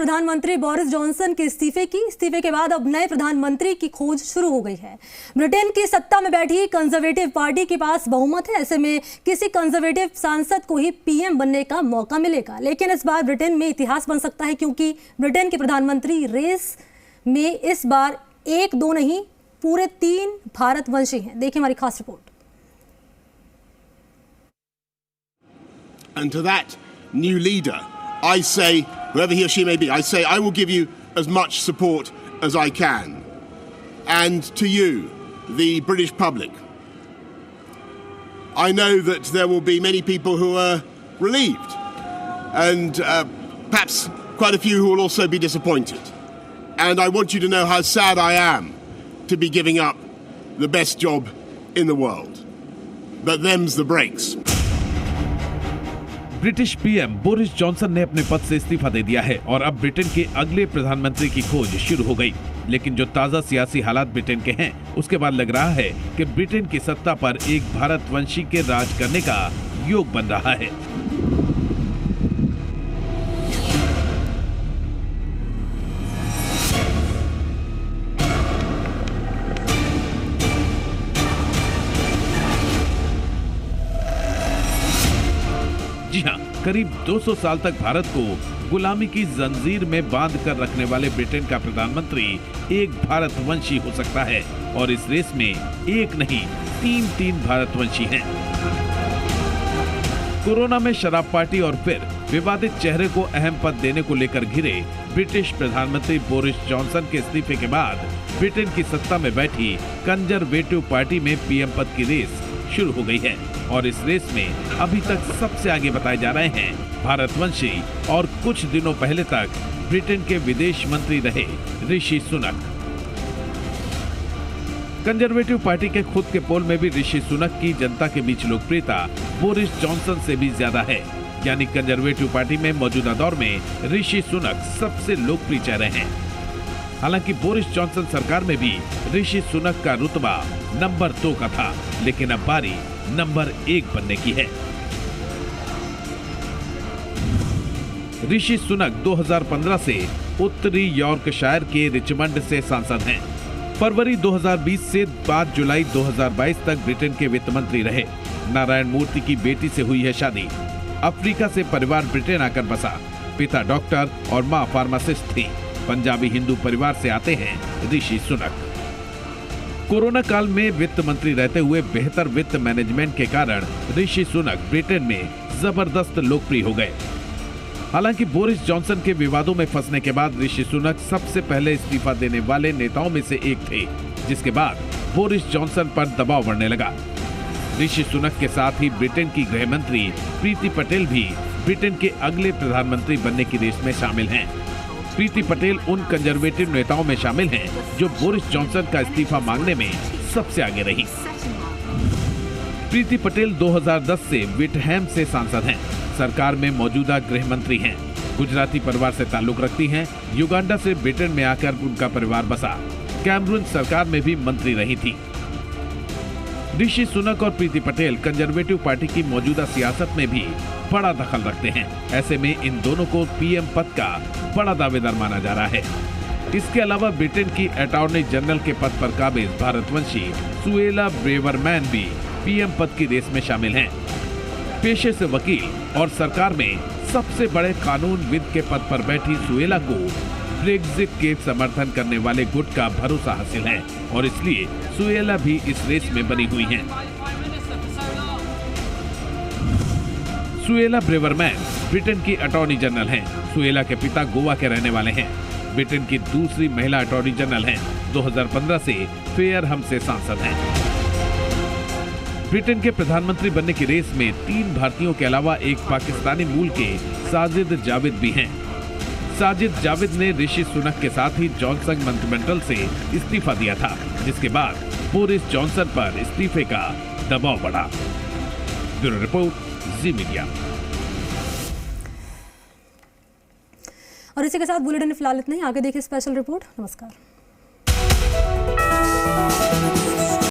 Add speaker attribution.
Speaker 1: प्रधानमंत्री Boris Johnson के इस्तीफे के बाद अब नए प्रधानमंत्री की खोज शुरू हो गई है। ब्रिटेन की सत्ता में बैठी कंजर्वेटिव पार्टी के पास बहुमत है। ऐसे में किसी कंजर्वेटिव सांसद को ही पीएम बनने का मौका मिलेगा। लेकिन इस बार ब्रिटेन में इतिहास बन सकता है, क्योंकि ब्रिटेन के प्रधानमंत्री रेस में इस बार 1-2 नहीं, पूरे 3 भारतवंशी हैं। देखिए हमारी खास report.
Speaker 2: And to that new leader, I say, whoever he or she may be, I say, I will give you as much support as I can. And to you, the British public, I know that there will be many people who are relieved, and perhaps quite a few who will also be disappointed. And I want you to know how sad I am to be giving up the best job in the world. But them's the breaks.
Speaker 3: British PM Boris Johnson ने अपने पद से इस्तीफा दे दिया है और अब Britain के अगले प्रधानमंत्री की खोज शुरू हो गई। लेकिन जो ताजा सियासी हालात ब्रिटेन के हैं, उसके बाद लग रहा है कि ब्रिटेन की सत्ता पर एक भारतवंशी के राज करने का योग बन रहा है। जी हाँ, करीब 200 साल तक भारत को गुलामी की जंजीर में बांध कर रखने वाले ब्रिटेन का प्रधानमंत्री एक भारतवंशी हो सकता है, और इस रेस में एक नहीं 3 भारतवंशी हैं। कोरोना में शराब पार्टी और फिर विवादित चेहरे को अहम पद देने को लेकर घिरे ब्रिटिश प्रधानमंत्री बोरिस जॉनसन के इस्तीफे के बाद ब्रिटेन की सत्ता में बैठी कंजर्वेटिव पार्टी में पीएम पद की रेस शुरू हो गई है। और इस रेस में अभी तक सबसे आगे बताए जा रहे हैं भारतवंशी और कुछ दिनों पहले तक ब्रिटेन के विदेश मंत्री रहे ऋषि सुनक। कंजर्वेटिव पार्टी के खुद के पोल में भी ऋषि सुनक की जनता के बीच लोकप्रियता बोरिस जॉनसन से भी ज्यादा है। यानी कंजर्वेटिव पार्टी में मौजूदा दौर में ऋषि सुनक सबसे लोकप्रिय चेहरे हैं। हालांकि बोरिस जॉनसन सरकार में भी ऋषि सुनक का रुतबा नंबर 2 का था, लेकिन अब बारी नंबर 1 बनने की है। ऋषि सुनक 2015 से उत्तरी यॉर्कशायर के रिचमंड से सांसद हैं। फरवरी 2020 से 5 जुलाई 2022 तक ब्रिटेन के वित्त मंत्री रहे। नारायण मूर्ति की बेटी से हुई है शादी। अफ्रीका से परिवार ब्रिटेन आकर बसा। पिता डॉक्टर और मां फार्मासिस्ट थी। पंजाबी हिंदू परिवार से आते हैं ऋषि सुनक। कोरोना काल में वित्त मंत्री रहते हुए बेहतर वित्त मैनेजमेंट के कारण ऋषि सुनक ब्रिटेन में जबरदस्त लोकप्रिय हो गए। हालांकि बोरिस जॉनसन के विवादों में फंसने के बाद ऋषि सुनक सबसे पहले इस्तीफा देने वाले नेताओं में से एक थे, जिसके बाद बोरिस जॉनसन पर दबाव बढ़ने लगा। ऋषि सुनक के साथ ही ब्रिटेन की गृह मंत्री प्रीति पटेल भी ब्रिटेन के अगले प्रधानमंत्री बनने की रेस में शामिल हैं। प्रीति पटेल उन कंजर्वेटिव नेताओं में शामिल हैं जो बोरिस जॉनसन का इस्तीफा मांगने में सबसे आगे रही। प्रीति पटेल 2010 से विटहैम से सांसद हैं। सरकार में मौजूदा गृह मंत्री हैं। गुजराती परिवार से ताल्लुक रखती हैं। युगांडा से ब्रिटेन में आकर उनका परिवार बसा। कैमरून सरकार में भी मंत्री रही थी। ऋषि सुनक और प्रीति पटेल कंजर्वेटिव पार्टी की मौजूदा सियासत में भी बड़ा दखल रखते हैं। ऐसे में इन दोनों को पीएम पद का बड़ा दावेदार माना जा रहा है। इसके अलावा ब्रिटेन की अटॉर्नी जनरल के पद पर काबिज भारतवंशी सुएला ब्रेवरमैन भी पीएम पद की रेस में शामिल हैं। पेशे से वकील और सरकार में सबसे बड़े कानूनविद के पद पर बैठी सुएला को ब्रेक्जिट के समर्थन करने वाले गुट का भरोसा हासिल है, और इसलिए सुएला भी इस रेस में बनी हुई हैं। सुएला ब्रेवरमैन ब्रिटेन की अटॉर्नी जनरल हैं। सुएला के पिता गोवा के रहने वाले हैं। ब्रिटेन की दूसरी महिला अटॉर्नी जनरल हैं। 2015 से फेयरहम से सांसद हैं। ब्रिटेन के प्रधानमंत्री बनने की रेस में 3 भारतीयों के अलावा एक पाकिस्तानी मूल के साजिद जाविद भी हैं। साजिद जाविद ने ऋषि सुनक के साथ ही जॉनसन मंत्रिमंडल से इस्तीफा दिया था, जिसके बाद बोरिस जॉनसन पर इस्तीफे का दबाव बढ़ा। ब्यूरो रिपोर्ट, जी मीडिया।
Speaker 1: और इसी के साथ बुलेटिन फिलहाल इतना ही। आगे देखिए स्पेशल रिपोर्ट। नमस्कार।